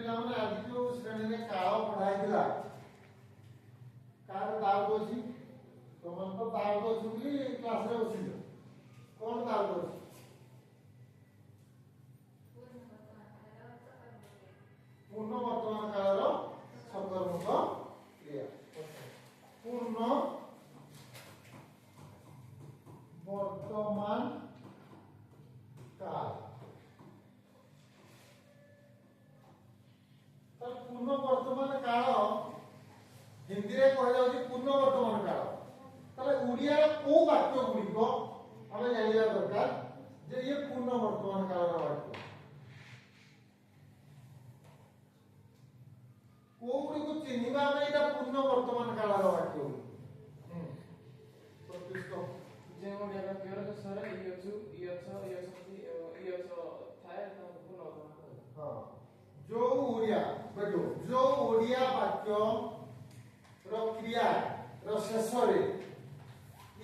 ପିଲାମାନେ ଆଜି ଯୋଉ ଶ୍ରେଣୀରେ କାଳ ପଢାଇଥିଲା କାର ଦାଉଟ ଅଛି ତମର ତ ଦାଉଟ ଅଛି ବୋଲି କ୍ଲାସରେ ବସିଛ କଣ ଦାଉଟ ଅଛି ପୂର୍ଣ୍ଣ ବର୍ତ୍ତମାନ କାଳର ସକର୍ମକ କ୍ରିୟା ପୂର୍ଣ୍ଣ ବର୍ତ୍ତମାନ କାଳ पूर्ण वर्तमान काल हिंदी रे कह जाउची पूर्ण वर्तमान काल तले उड़िया रे को वाक्य गुड़िको हमें जानिया दरकार जे ये पूर्ण वर्तमान काल रा वाक्य को गुड़िको चिन्हिबा में एटा पूर्ण वर्तमान काल रा वाक्य प्रतिष्ठो जे मोडिया रा केरो सर इयछु थाए त पूर्ण वर्तमान हां जो उड़िया देखो जो उड़िया वाक्य रो क्रिया रो शेष रे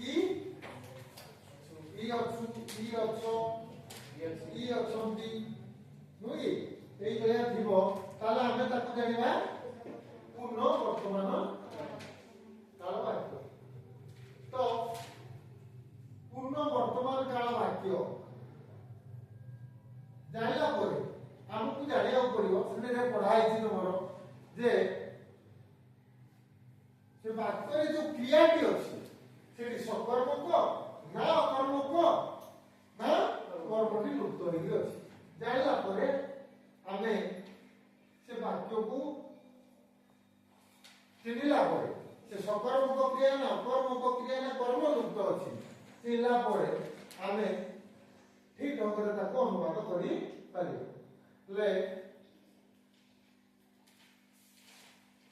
इ अछंती नुई एई भलिया थिबो ताले हमें ताकू जानिबा पूर्ण वर्तमान काल वाक्य तो पूर्ण वर्तमान काल वाक्य जानिला परे हमको जानिया पड़ो से पढ़ाई तुम जे से वाक्य जो क्रियाटी अच्छी से सकर्मक ना अकर्मक ना कर्मटी लुप्त होगी अच्छी जानला परे आमे से वाक्य को चिन्हिला परे से सकर्मक क्रिया ना अकर्मक क्रिया ना कर्म लुप्त अच्छी चिन्हिला परे आमे ठीक ढंग से ताको अनुवाद करि पारिबो ले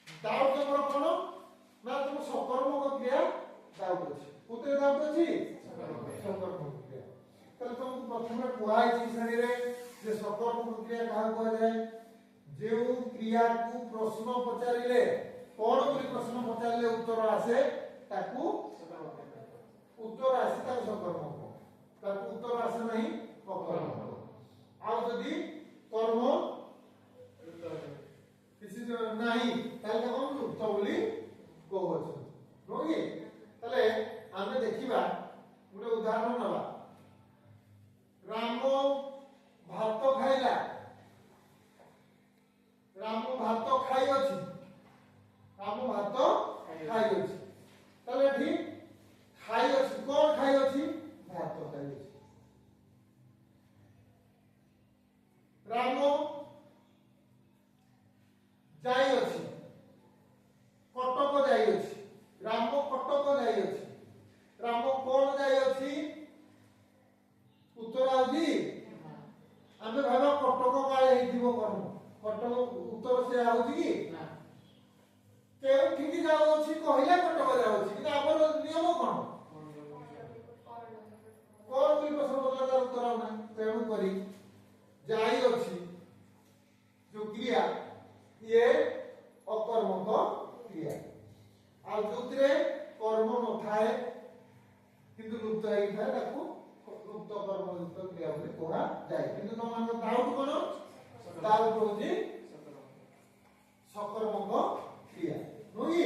दाउट तमरो कोन ना तुम सकर्मक क्रिया दाउट अछि कोते दाउट अछि सकर्मक क्रिया तले तुम प्रथम कुआई छी श्रेणी रे जे सकर्मक क्रिया कहा कहै जाय जेउ क्रिया को प्रश्न पचारिले कोन बोली प्रश्न पचारिले उत्तर आसे ताकू उत्तर आसे ताकू सकर्मक ताकू उत्तर आसे नहीं अकर्मक आ जदी कर्म किसी नहीं ताले कौन लुप्त बोली कहउछ नोगी ताले आमे देखिबा गुटे उदाहरण नबा राम भात खाइला राम भात खाइ अछि राम भात खाइ अछि ताले ठीक खाइ अछि कोन खाइ अछि भात खाइ अछि राम जाई अछि कटक जाई अछि राम कटक जाई अछि राम कोन जाई अछि उत्तर आउजी आमे भाबा कटक काळे हेतिबो कर्म कटक उत्तर से आउजी कि ना के ठीक जाउ अछि कहिला कटक जाउ अछि कि हमर नियम कोन कोन भी प्रश्न बदला उत्तर ना तेणु करी जाई अछि जो क्रिया ये अकर्मक क्रिया आ जोतरे कर्म न थाए किंतु लुप्त होई थाए ताकू लुप्त कर्म लुप्त क्रिया बोली कोहा जाय किंतु न मान डाउट कोन डाउट होजी सकर्मक क्रिया नोई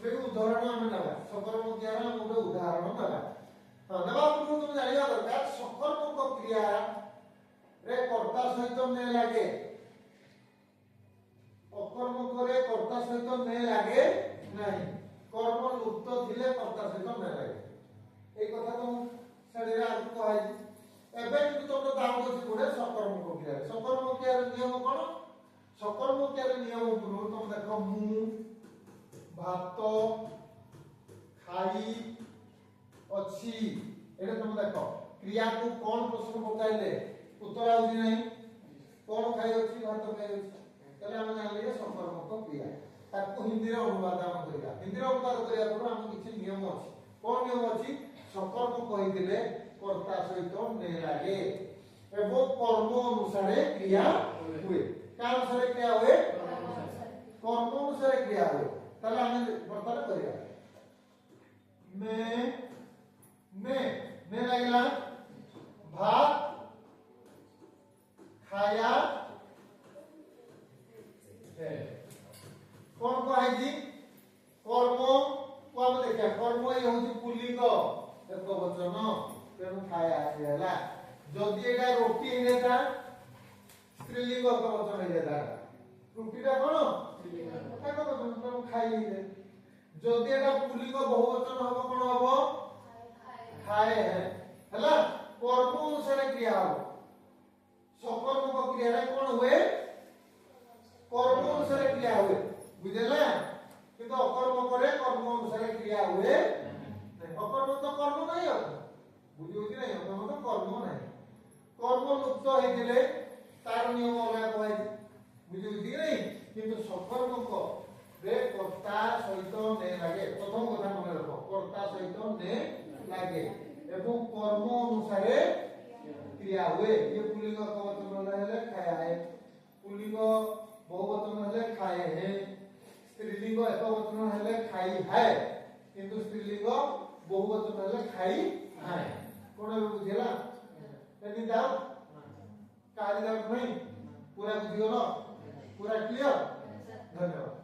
रे उदाहरण हम नबा सकर्मक क्रिया रा हम उदाहरण नबा नबा तुम जानिया दरकार सकर्मक क्रिया रे कर्ता सहित ने लागे अकर्मक रे कर्ता सहित ने लागे नहीं कर्म लुप्त थिले कर्ता सहित ने लागे ए कथा तो शरीर आगु कहै एबे कि तुम दाउट अछि कोडे सकर्मक क्रिया नियम कोन सकर्मक क्रिया नियम पुरो तुम देखो मु भात खाई अछि एटा तुम देखो क्रिया को कोन प्रश्न पकाइले उत्तर आउजी नहीं कोन खाइ अछि भात खाइ अछि तले हम जानले सकर्मक क्रिया ताको हिंदी रे अनुवाद हम करिया हिंदी रे अनुवाद करिया पर हम किछि नियम अछि कोन नियम अछि सकर्मक कहि दिले कर्ता सहित ने लागे एवं कर्म अनुसार क्रिया हुए का अनुसार क्रिया हुए कर्म अनुसार क्रिया हुए तले हम वर्तन करिया मैं लागला भात खाया कौन कहे जी कर्म को हम देखा कर्म ये होची पुल्लिंग एक वचन तेणु खाया हैला जदि एटा रोटी हे जाता स्त्रीलिंग एक वचन हे जाता रोटीटा कोन एक वचन तेणु खाई हे जदि एटा पुल्लिंग बहुवचन हबो कोन हबो खाए है हैला कर्म अनुसार क्रिया हो सकर्मक क्रिया रे कोन हुए कर्म अनुसार क्रिया हुए बुझला किंतु अकर्म करे कर्म अनुसार क्रिया हुए अकर्म तो कर्म नहीं हो बुझियो कि नहीं अकर्म तो कर्म नहीं कर्म लुप्त हेतिले तार नियम अलग कहै बुझियो कि नहीं किंतु सकर्मक रे कर्ता सहित ने लागे प्रथम कथा मन रखो कर्ता सहित ने लागे एवं कर्म अनुसार क्रिया हुए ये पुल्लिंग का वचन हेले खाया है पुल्लिंग बहुवचन हेले खाए है स्त्रीलिंग एक वचन हेले खाई है किंतु स्त्रीलिंग बहुवचन हेले खाई है कोन बुझिला एनी डाउट काली डाउट नहीं पूरा बुझियो न पूरा क्लियर धन्यवाद।